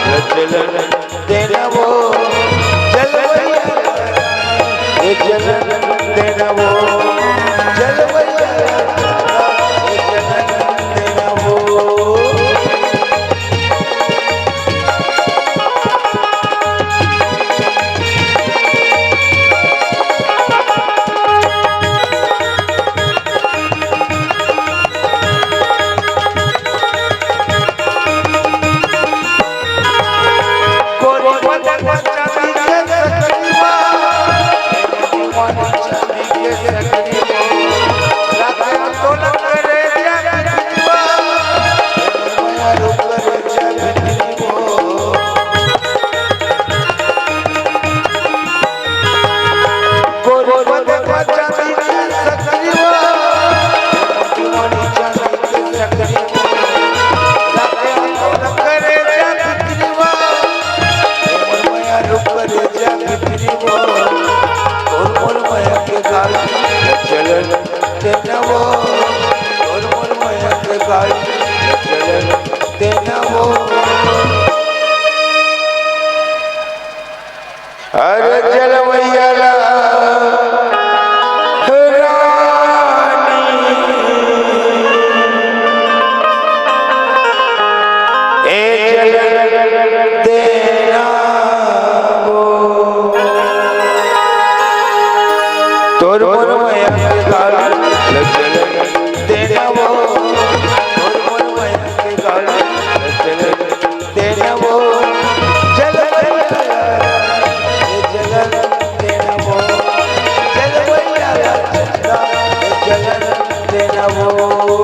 चलन देना वो जलवैया चलन देना वो जलवैया चलन देना वो चलन देना वो और मोर माया के गाड़ी चलन देना वो अरे जलवैया रानी ए चलन देना वो तोर मोर माया के गाड़ी चलन देना वो तोर मोर माया के गाड़ी चलन देना वो जलवैया चलन देना वो जलवैया चलन देना वो चलन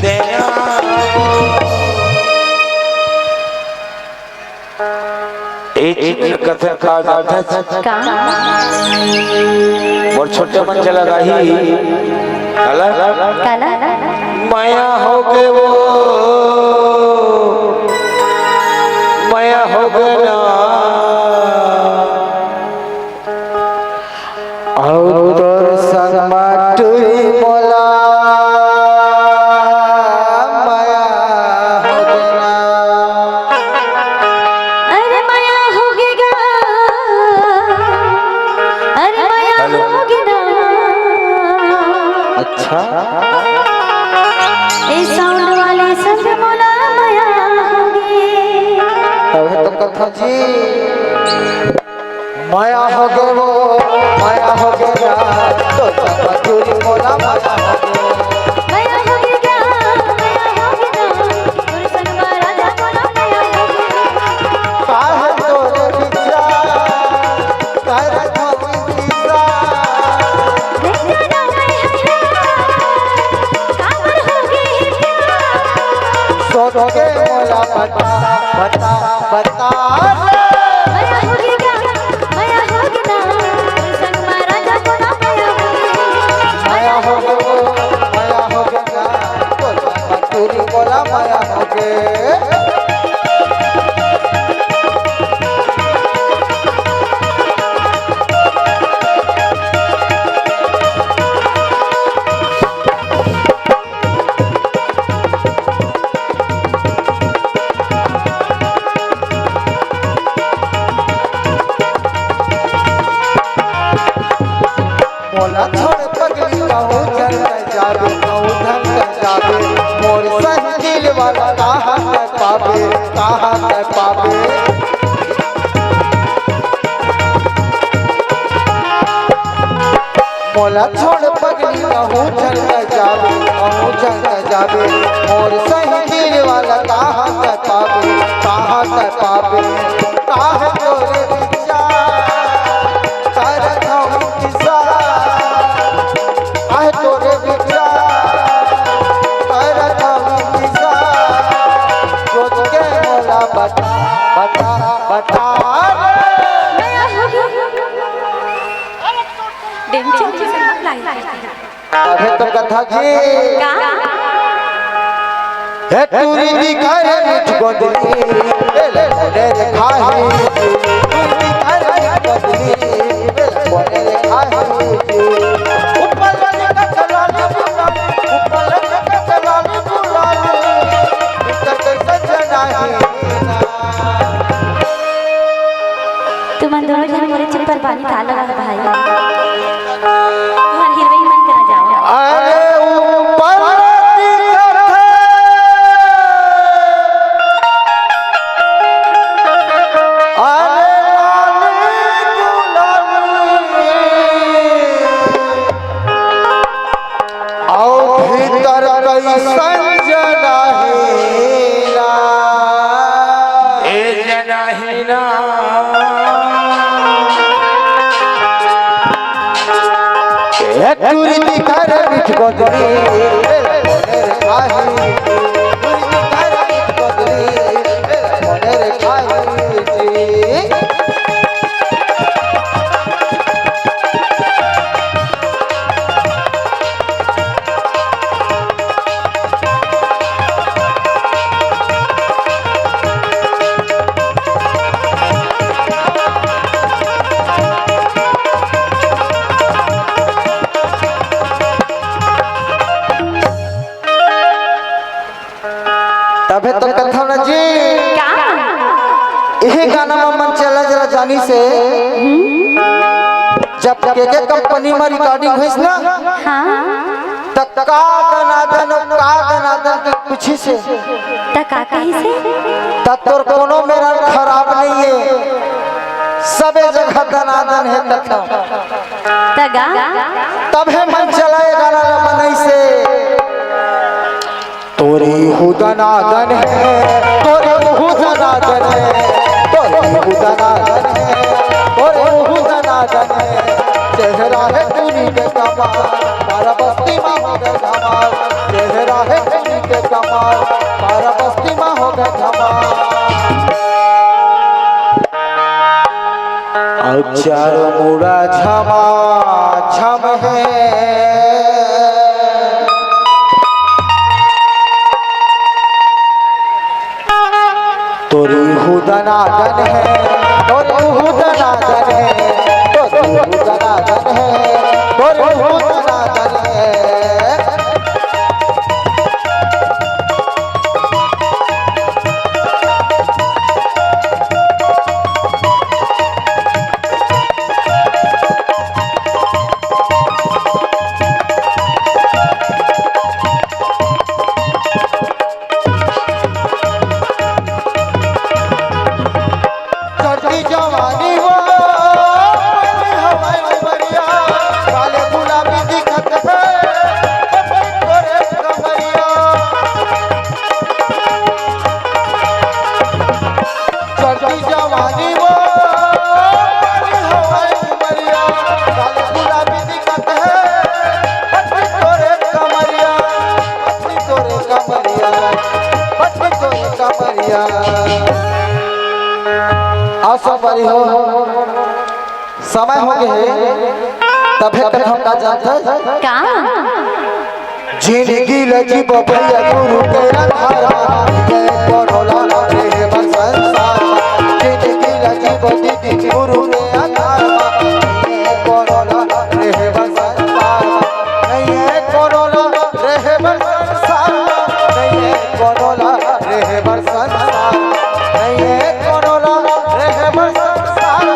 देना कथा का और छोटे मन चला रही काला माया हो गए वो माया हो गए ना और तोर संग माटुई मोला साउंड वाले संग मोला माया होगी तो कथा जी माया हो गए वो माया हो गया तो चूरी मोला माया हो गया माया होगी क्या माया होगी ना और संग राजा मोला माया होगी काहे तोरे बिचा काहे थामी बिचा देखना ना मैं काबर होगी सोच के मोला बता बता बता माया होगी क्या माया होगी ना और संग राजा मोला माया होगी माया हो गया तो चूरी मोला माया हो गया कहाँ तक पावे, कहाँ तक पावे। मोला छोड़ पगली कहूँ चल जावे, कहूँ चल जावे। और सही गिर वाला कहाँ तक पावे, कहाँ तक पावे। काहे तोरे विचार करत हूँ किसान, काहे तोरे विचार करत हूँ किसान। सोच के मोला बता बता बता अबे तो कथा जी हे तूरी दिखाए मिठ गोदली बेले रे खाही, तूरी दिखाए मिठ गोदली बेले रे खाही। ऊपर वाले का चलाने बुलाने, ऊपर वाले का चलाने बुलाने, भीतर कैसे जनाही। तुम दोनों जन मोरे चप्पर पानी डाल रहा भाई, तुम्हारे हीरोइन मन करा जाओ। अरे ऊपर की कथा अरे लाली गुलाबी और भीतर कैसन जनाहीना, ए जनाहीना। तूरी दिखाए मिठ गोदली बेले रे खाही, तूरी दिखाए मिठ गोदली बेले रे खाही जी। तबे तो कथा न जी यही गाना में मन चला जरा जानी से जब के कंपनी में रिकॉर्डिंग हुई ना तक का गनादन के पूछी से तका कहीं से तोर कोनो मेरा खराब नहीं है, सबे जगह दनादन है तका तगा तबे मन चला ये गाना मनई से। तोरी हुदनादन है, तोरी हुदनादन है, तोरी हुदनादन है, तोरी हुदनादन है। चेहरा है तूनी के कमाल, मारा बस्ती में हो गए धमाल। चेहरा है तूनी के कमाल, मारा बस्ती में हो गए धमाल। और चारों मुड़ा झमा झम है, तोरी हुदनादन है, तोरी हुदनादन है, तोरी हुदनादन है, तोरी हुदनादन है। जवानी वो हवाई बढ़िया काले गुलाबी दिखत है तोरे कमरिया। चढ़ती जवानी वो हवाई बढ़िया काले गुलाबी दिखत है तोरे कमरिया, तोरे कमरिया, तोरे कमरिया। आशा बड़ी हो समय हो गए तबे तक हम का जानते का जिंदगी लजी बबैया गुरु के आधारा के परोला रे संसार। जिंदगी लजी बदीदी गुरु के आधारा के परोला रे संसार। नहीं है परोला रे संसार, नहीं है परोला रे संसार, नहीं है परोला रे संसार,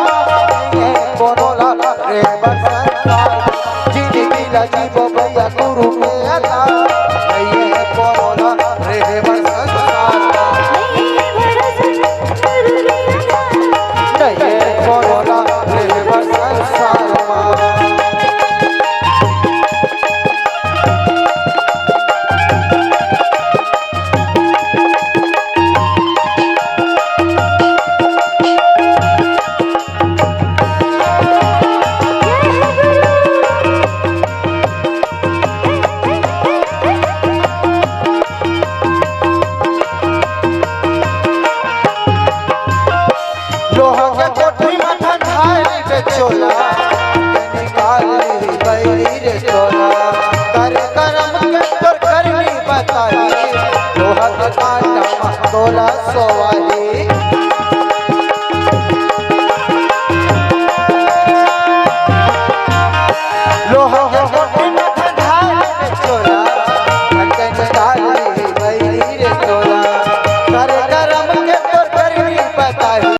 नहीं है परोला रे संसार। जिंदगी लजी बबैया गुरु के आधार, नहीं है परोला रे संसार। तोला सोवाही